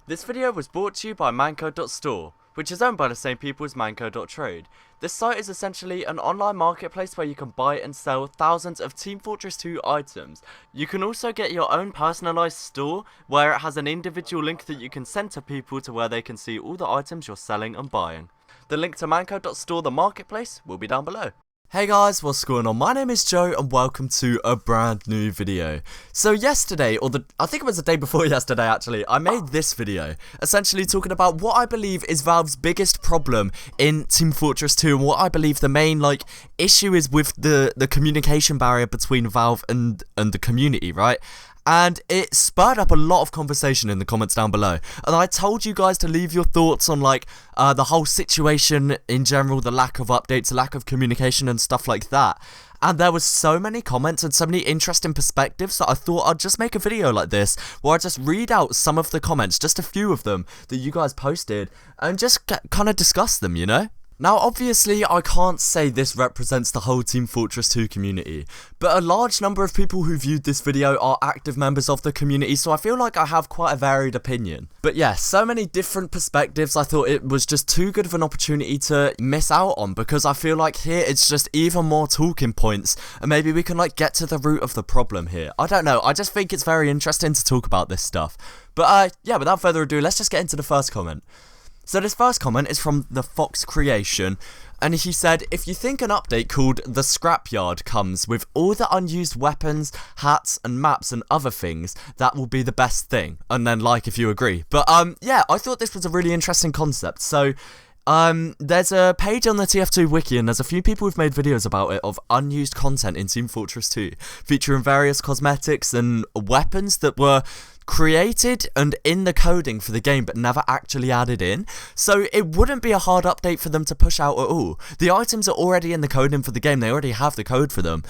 This video was brought to you by Manco.store, which is owned by the same people as Manco.trade. This site is essentially an online marketplace where you can buy and sell thousands of Team Fortress 2 items. You can also get your own personalized store where it has an individual link that you can send to people to where they can see all the items you're selling and buying. The link to Manco.store, the marketplace, will be down below. Hey guys, what's going on? My name is Joe and welcome to a brand new video. So yesterday, I think it was the day before yesterday actually, I made this video, essentially talking about what I believe is Valve's biggest problem in Team Fortress 2 and what I believe the main issue is with the communication barrier between Valve and the community, right? And it spurred up a lot of conversation in the comments down below. And I told you guys to leave your thoughts on the whole situation in general, the lack of updates, the lack of communication and stuff like that. And there was so many comments and so many interesting perspectives that I thought I'd just make a video like this where I just read out some of the comments, just a few of them that you guys posted, and just kind of discuss them, you know? Now obviously I can't say this represents the whole Team Fortress 2 community, but a large number of people who viewed this video are active members of the community, so I feel like I have quite a varied opinion. But yeah, so many different perspectives, I thought it was just too good of an opportunity to miss out on, because I feel like here it's just even more talking points, and maybe we can get to the root of the problem here. I don't know, I just think it's very interesting to talk about this stuff. But yeah, without further ado, let's just get into the first comment. So this first comment is from the Fox Creation, and he said, if you think an update called the Scrapyard comes with all the unused weapons, hats and maps and other things, that will be the best thing. And then if you agree. But yeah, I thought this was a really interesting concept. So there's a page on the TF2 wiki and there's a few people who've made videos about it of unused content in Team Fortress 2, featuring various cosmetics and weapons that were created and in the coding for the game but never actually added in. So it wouldn't be a hard update for them to push out at all. The items are already in the coding for the game, they already have the code for them.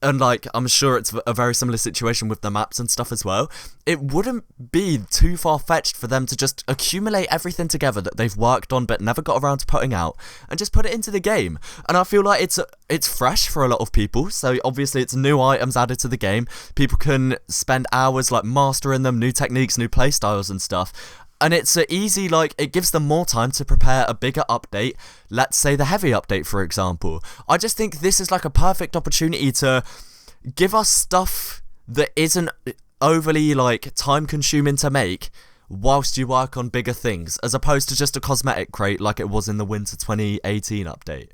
And I'm sure it's a very similar situation with the maps and stuff as well. It wouldn't be too far-fetched for them to just accumulate everything together that they've worked on but never got around to putting out and just put it into the game. And I feel like it's fresh for a lot of people, so obviously it's new items added to the game. People can spend hours mastering them, new techniques, new playstyles and stuff. And it's easy, it gives them more time to prepare a bigger update, let's say the heavy update for example. I just think this is a perfect opportunity to give us stuff that isn't overly time consuming to make whilst you work on bigger things, as opposed to just a cosmetic crate like it was in the Winter 2018 update.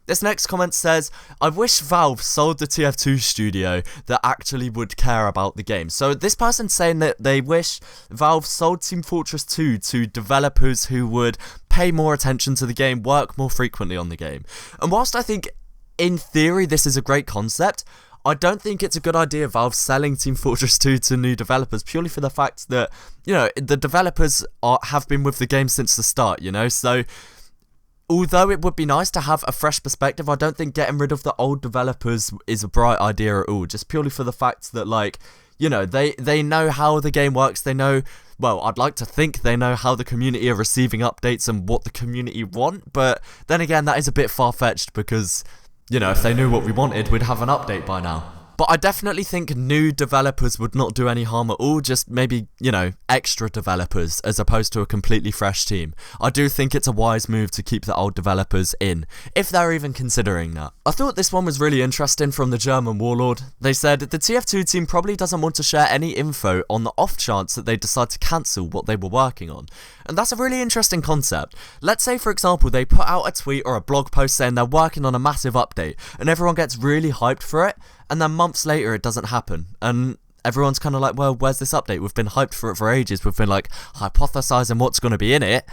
This next comment says, I wish Valve sold the TF2 studio that actually would care about the game. So this person's saying that they wish Valve sold Team Fortress 2 to developers who would pay more attention to the game, work more frequently on the game. And whilst I think in theory this is a great concept, I don't think it's a good idea Valve selling Team Fortress 2 to new developers, purely for the fact that, the developers have been with the game since the start, so although it would be nice to have a fresh perspective, I don't think getting rid of the old developers is a bright idea at all, just purely for the fact that, they know how the game works, they know, well, I'd like to think they know how the community are receiving updates and what the community want, but then again, that is a bit far-fetched because, if they knew what we wanted, we'd have an update by now. But I definitely think new developers would not do any harm at all, just maybe, extra developers as opposed to a completely fresh team. I do think it's a wise move to keep the old developers in, if they're even considering that. I thought this one was really interesting from the German Warlord. They said, the TF2 team probably doesn't want to share any info on the off chance that they decide to cancel what they were working on. And that's a really interesting concept. Let's say, for example, they put out a tweet or a blog post saying they're working on a massive update, and everyone gets really hyped for it, and then months later it doesn't happen, and everyone's kind of well, where's this update? We've been hyped for it for ages, we've been hypothesizing what's going to be in it,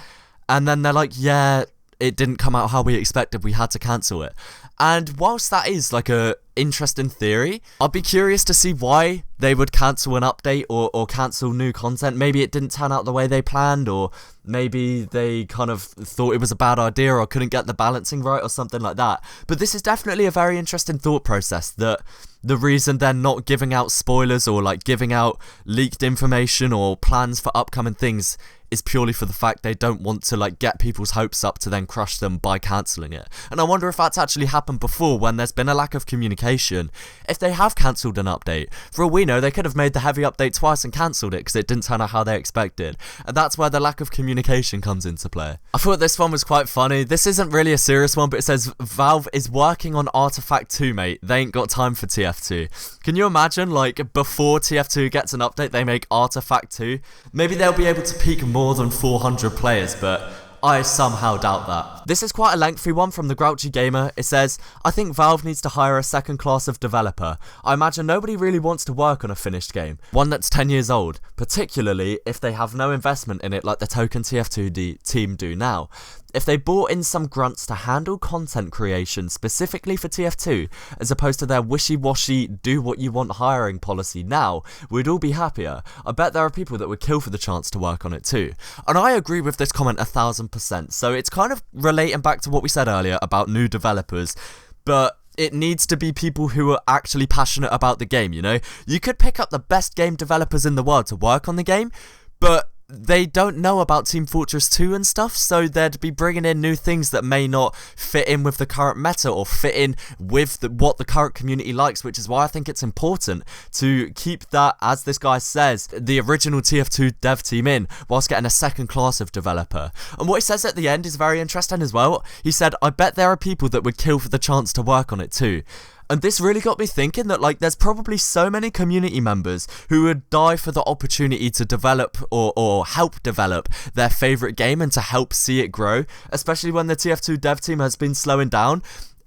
and then they're yeah, it didn't come out how we expected, we had to cancel it. And whilst that is a interesting theory, I'd be curious to see why they would cancel an update or cancel new content. Maybe it didn't turn out the way they planned, or maybe they kind of thought it was a bad idea or couldn't get the balancing right or something like that. But this is definitely a very interesting thought process, that the reason they're not giving out spoilers or giving out leaked information or plans for upcoming things is purely for the fact they don't want to like get people's hopes up to then crush them by cancelling it. And I wonder if that's actually happened before when there's been a lack of communication. If they have cancelled an update, for all we know, they could have made the heavy update twice and cancelled it because it didn't turn out how they expected. And that's where the lack of communication comes into play. I thought this one was quite funny. This isn't really a serious one, but it says Valve is working on Artifact 2, mate. They ain't got time for TF2. Can you imagine, like, before TF2 gets an update, they make Artifact 2? Maybe they'll be able to peak more than 400 players, but I somehow doubt that. This is quite a lengthy one from the Grouchy Gamer. It says, I think Valve needs to hire a second class of developer. I imagine nobody really wants to work on a finished game, one that's 10 years old, particularly if they have no investment in it like the Token TF2 team do now. If they brought in some grunts to handle content creation specifically for TF2, as opposed to their wishy-washy do-what-you-want hiring policy now, we'd all be happier. I bet there are people that would kill for the chance to work on it too. And I agree with this comment 1000%, so it's kind of relating back to what we said earlier about new developers, but it needs to be people who are actually passionate about the game, you know? You could pick up the best game developers in the world to work on the game, but they don't know about Team Fortress 2 and stuff, so they'd be bringing in new things that may not fit in with the current meta or fit in with what the current community likes, which is why I think it's important to keep that, as this guy says, the original TF2 dev team in, whilst getting a second class of developer. And what he says at the end is very interesting as well. He said, I bet there are people that would kill for the chance to work on it too. And this really got me thinking that, like, there's probably so many community members who would die for the opportunity to develop or help develop their favourite game and to help see it grow, especially when the TF2 dev team has been slowing down.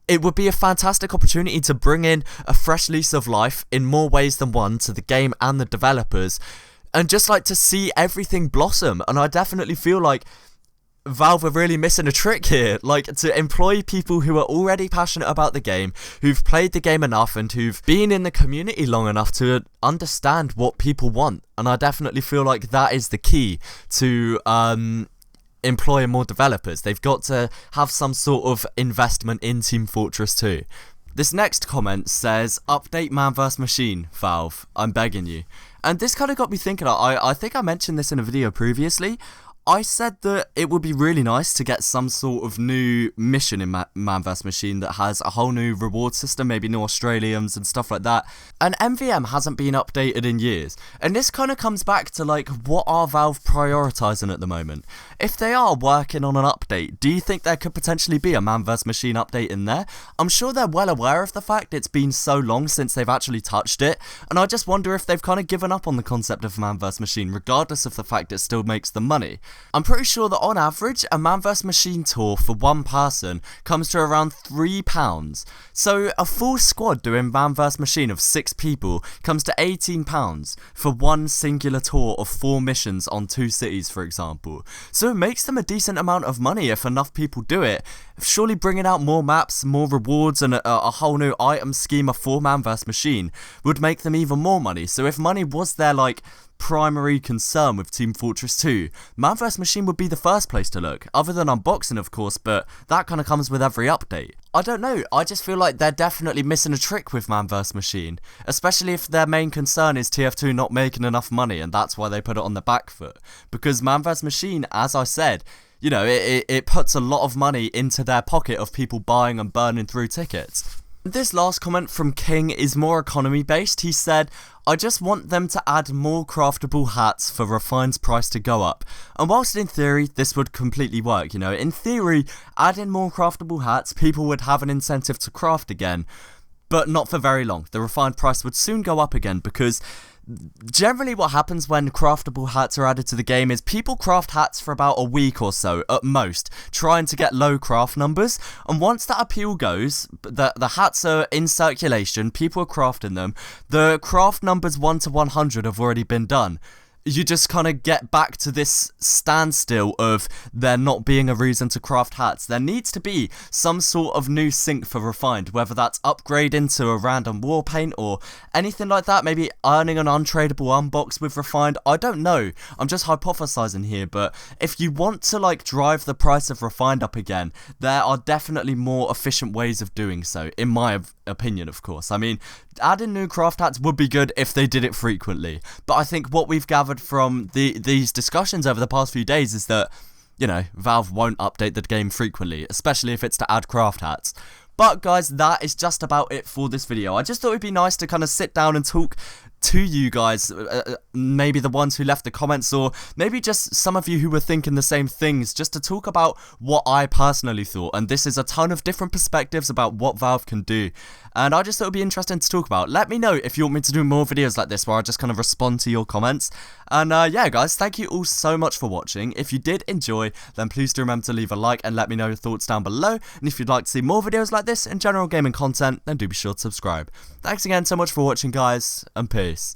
It would be a fantastic opportunity to bring in a fresh lease of life in more ways than one to the game and the developers, and just like to see everything blossom. And I definitely feel like Valve are really missing a trick here, like to employ people who are already passionate about the game, who've played the game enough and who've been in the community long enough to understand what people want. And I definitely feel like that is the key to employing more developers. They've got to have some sort of investment in Team Fortress 2. This next comment says, update Man vs Machine, Valve, I'm begging you. And this kind of got me thinking, I think I mentioned this in a video previously. I said that it would be really nice to get some sort of new mission in Man vs Machine that has a whole new reward system, maybe new Australians and stuff like that. And MVM hasn't been updated in years. And this kind of comes back to, like, what are Valve prioritising at the moment? If they are working on an update, do you think there could potentially be a Man vs Machine update in there? I'm sure they're well aware of the fact it's been so long since they've actually touched it. And I just wonder if they've kind of given up on the concept of Man vs Machine, regardless of the fact it still makes them money. I'm pretty sure that on average, a Man vs Machine tour for one person comes to around £3. So a full squad doing Man vs Machine of 6 people comes to £18 for one singular tour of 4 missions on 2 cities, for example. So it makes them a decent amount of money if enough people do it. Surely bringing out more maps, more rewards, and a whole new item schema for Man vs Machine would make them even more money. So if money was their, like, primary concern with Team Fortress 2, Man vs Machine would be the first place to look, other than unboxing of course, but that kind of comes with every update. I don't know, I just feel like they're definitely missing a trick with Man vs Machine, especially if their main concern is TF2 not making enough money and that's why they put it on the back foot. Because Man vs Machine, as I said, you know, it puts a lot of money into their pocket of people buying and burning through tickets. This last comment from King is more economy based. He said, I just want them to add more craftable hats for Refined's price to go up. And whilst in theory this would completely work, you know, in theory adding more craftable hats, people would have an incentive to craft again, but not for very long. The Refined price would soon go up again because generally what happens when craftable hats are added to the game is people craft hats for about a week or so at most, trying to get low craft numbers, and once that appeal goes, the hats are in circulation, people are crafting them, the craft numbers 1 to 100 have already been done. You just kind of get back to this standstill of there not being a reason to craft hats. There needs to be some sort of new sync for Refined, whether that's upgrade into a random war paint or anything like that, maybe earning an untradeable unbox with Refined. I don't know, I'm just hypothesizing here, but if you want to, like, drive the price of Refined up again, there are definitely more efficient ways of doing so, in my opinion, of course. I mean, adding new craft hats would be good if they did it frequently. But I think what we've gathered from these discussions over the past few days is that, you know, Valve won't update the game frequently, especially if it's to add craft hats. But guys, that is just about it for this video. I just thought it'd be nice to kind of sit down and talk to you guys, maybe the ones who left the comments, or maybe just some of you who were thinking the same things, just to talk about what I personally thought. And this is a ton of different perspectives about what Valve can do, and I just thought it'd be interesting to talk about. Let me know if you want me to do more videos like this where I just kind of respond to your comments. And yeah guys, thank you all so much for watching. If you did enjoy, then please do remember to leave a like and let me know your thoughts down below. And if you'd like to see more videos like this and general gaming content, then do be sure to subscribe. Thanks again so much for watching guys, and peace.